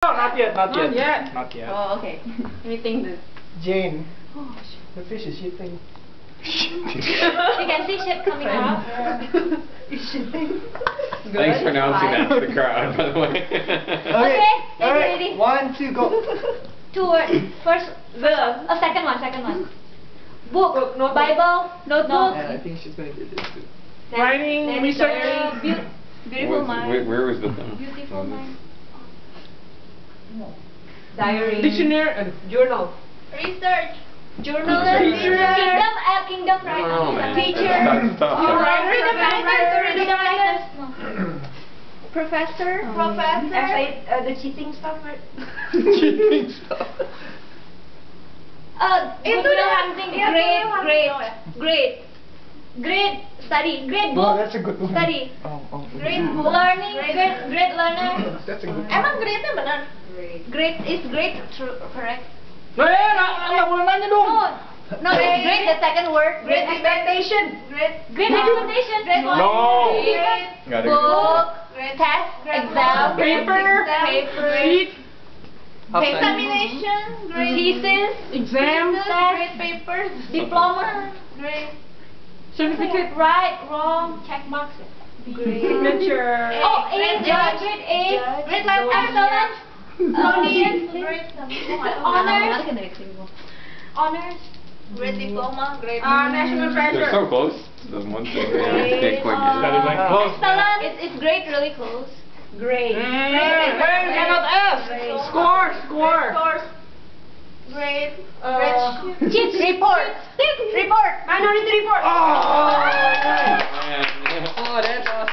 No, not yet, not yet. Not yet. Not yet. Oh, okay. Let me think this. Jane, Oh, shit. the fish is shitting. You can see shit coming out. It's shitting. Thanks for announcing that to the crowd, by the way. Okay, ready. 1, 2, go. 2 words. First, second one. Book, notebook. Bible, notebook. Yeah, I think she's gonna get this too. Writing, research. Beautiful mind. Where was the thing? Beautiful mind. Diary. Dictionary. Journal. Research. Journal. Teacher. Kingdom, right? Oh, man. Teacher. Stop. Read the writers. No. Professor. The cheating stuff, right? Cheating stuff. Goodwill Hunting. Great study. Great book. Oh, that's a good one. Study. Oh. Great learning. Great learner. That's a good one. Emang grade-nya benar? Great is great. True, correct. Nggak boleh nanya dong. No, it's great. The second word. Great expectation. Great expectation. Great one. No. Gotta Book. Test. Exam. Paper. Sheet. Examination. Thesis. Exam. Test. Papers. Diploma. Great. Certificate. Right, wrong, check marks. Signature. Oh, A, judge, grade A, Great life excellent, honors, Great diploma. Great national They're treasure. so close. The one thing they quite get. Close. Excellent, it's great, really close. Great. Hey, you cannot ask. Score. Scores. Great. Cheat report. Minority report. Oh. Man. Oh, that's awesome.